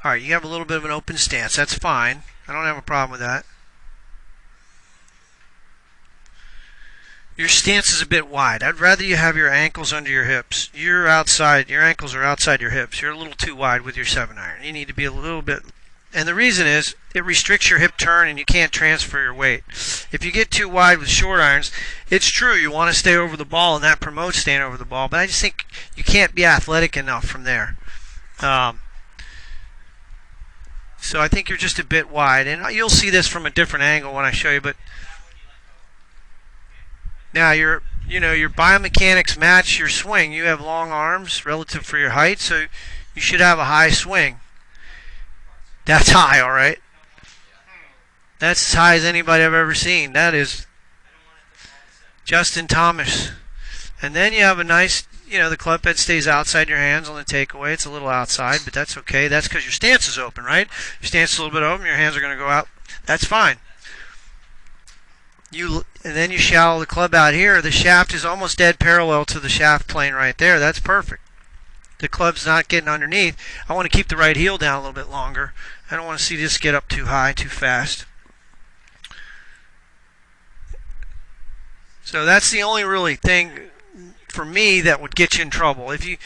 All right, you have a little bit of an open stance. That's fine. I don't have a problem with that. Your stance is a bit wide. I'd rather you have your ankles under your hips. You're outside. Your ankles are outside your hips. You're a little too wide with your 7-iron. You need to be a little bit. And the reason is it restricts your hip turn and you can't transfer your weight. If you get too wide with short irons, it's true you want to stay over the ball and that promotes staying over the ball. But I just think you can't be athletic enough from there. So I think you're just a bit wide. And you'll see this from a different angle when I show you. But now your biomechanics match your swing. You have long arms relative for your height, so you should have a high swing. That's high, all right. That's as high as anybody I've ever seen. That is Justin Thomas. And then you have a nice, the club head stays outside your hands on the takeaway. It's a little outside, but that's okay. That's because your stance is open, right? Your stance is a little bit open. Your hands are going to go out. That's fine. And then you shallow the club out here. The shaft is almost dead parallel to the shaft plane right there. That's perfect. The club's not getting underneath. I want to keep the right heel down a little bit longer. I don't want to see this get up too high, too fast. So that's the only really thing for me that would get you in trouble. If you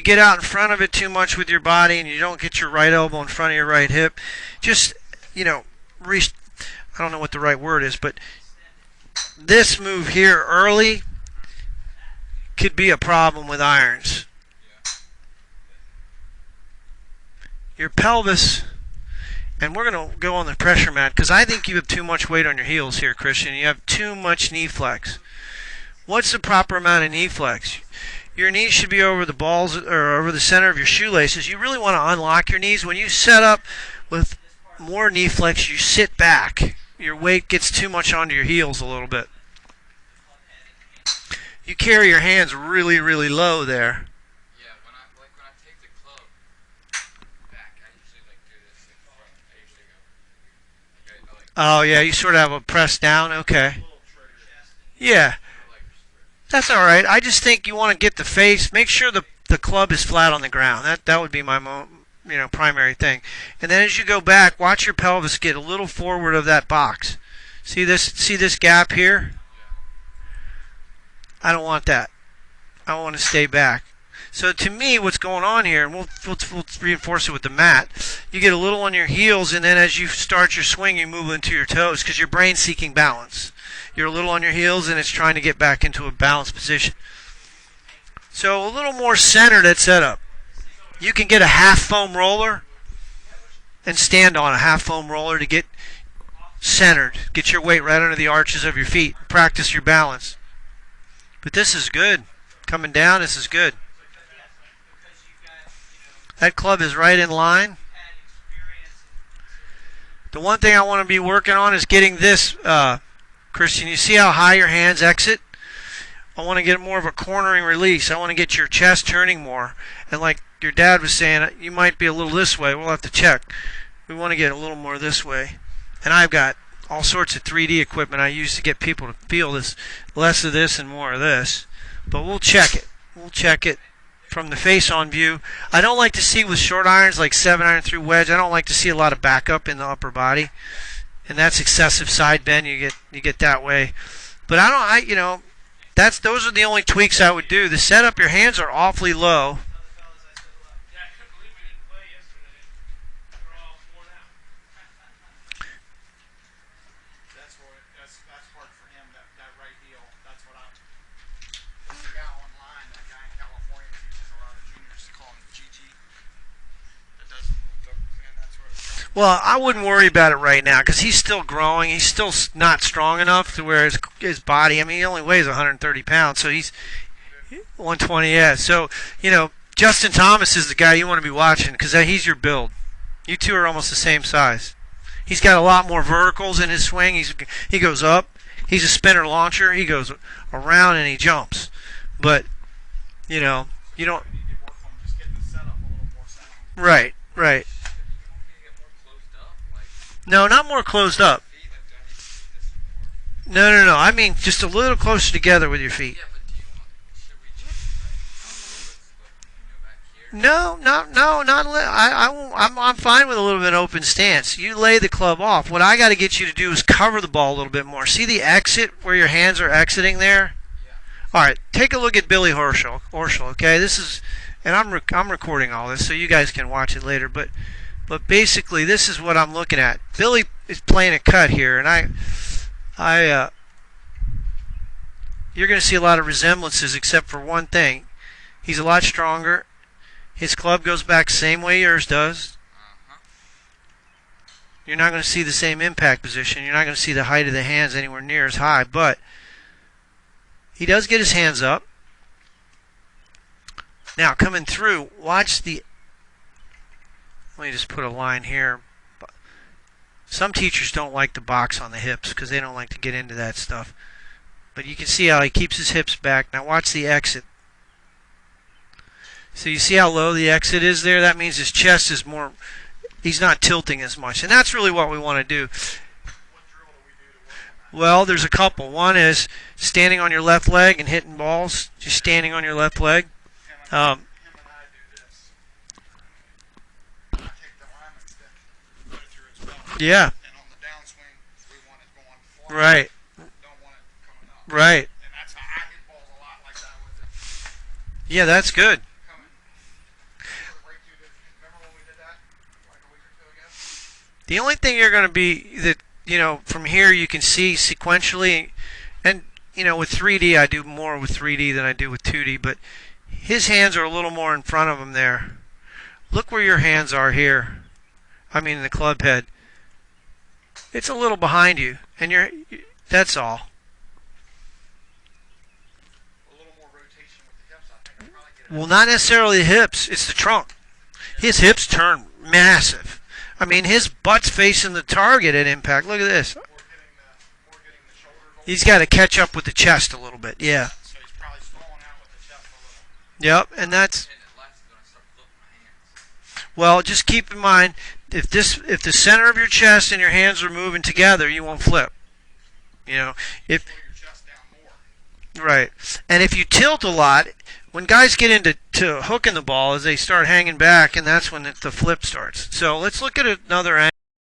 get out in front of it too much with your body and you don't get your right elbow in front of your right hip, just, I don't know what the right word is, but this move here early could be a problem with irons. Your pelvis, and we're going to go on the pressure mat because I think you have too much weight on your heels here, Christian. You have too much knee flex. What's the proper amount of knee flex? Your knees should be over the balls or over the center of your shoelaces. You really want to unlock your knees. When you set up with more knee flex, you sit back. Your weight gets too much onto your heels a little bit. You carry your hands really, really low there. Yeah, when I take the club back, I usually do this in front. I usually go. Oh yeah, you sort of have a press down. Okay. Yeah, that's all right. I just think you want to get the face. Make sure the club is flat on the ground. That would be my primary thing. And then as you go back, watch your pelvis get a little forward of that box. See this gap here? I don't want that. I want to stay back. So to me, what's going on here, and we'll reinforce it with the mat, you get a little on your heels, and then as you start your swing, you move into your toes because your brain's seeking balance. You're a little on your heels, and it's trying to get back into a balanced position. So a little more centered at setup. You can get a half foam roller and stand on a half foam roller to get centered. Get your weight right under the arches of your feet. Practice your balance. But this is good. Coming down, this is good. That club is right in line. The one thing I want to be working on is getting this, Christian, you see how high your hands exit? I want to get more of a cornering release. I want to get your chest turning more. And like your dad was saying, you might be a little this way. We'll have to check. We want to get a little more this way. And I've got all sorts of 3D equipment I use to get people to feel this, less of this and more of this. But we'll check it. We'll check it from the face-on view. I don't like to see with short irons like 7-iron through wedge. I don't like to see a lot of backup in the upper body, and that's excessive side bend. You get that way. But those are the only tweaks I would do. The setup, your hands are awfully low. Well, I wouldn't worry about it right now because he's still growing. He's still not strong enough to where his body, he only weighs 130 pounds, so he's 120, yeah. So, Justin Thomas is the guy you want to be watching because he's your build. You two are almost the same size. He's got a lot more verticals in his swing. He goes up. He's a spinner launcher. He goes around and he jumps. But, you don't... Right. No, not more closed up. No. I mean just a little closer together with your feet. No, not. I'm fine with a little bit of open stance. You lay the club off. What I got to get you to do is cover the ball a little bit more. See the exit where your hands are exiting there? All right, take a look at Billy Horschel. Okay, this is, and I'm recording all this so you guys can watch it later. But basically, this is what I'm looking at. Billy is playing a cut here, and you're going to see a lot of resemblances except for one thing. He's a lot stronger. His club goes back the same way yours does. You're not going to see the same impact position. You're not going to see the height of the hands anywhere near as high, but he does get his hands up. Now, coming through, watch the... Let me just put a line here. Some teachers don't like the box on the hips because they don't like to get into that stuff. But you can see how he keeps his hips back. Now watch the exit. So you see how low the exit is there? That means his chest is more, he's not tilting as much. And that's really what we want to do. Well, there's a couple. One is standing on your left leg and hitting balls. Just standing on your left leg. Yeah. Right. Right. Yeah, that's good. The only thing you're going to be that, from here you can see sequentially, and, with 3D, I do more with 3D than I do with 2D, but his hands are a little more in front of him there. Look where your hands are here. I mean, the club head. It's a little behind you, and that's all. Well, not necessarily the hips. It's the trunk. His hips turn massive. I mean, his butt's facing the target at impact. Look at this. He's got to catch up with the chest a little bit. Yeah. So he's probably stalling out with the chest a little. Yep, and that's... Well, just keep in mind, if the center of your chest and your hands are moving together, you won't flip. If right, and if you tilt a lot, when guys get into hooking the ball, as they start hanging back, and that's when the flip starts. So let's look at another angle.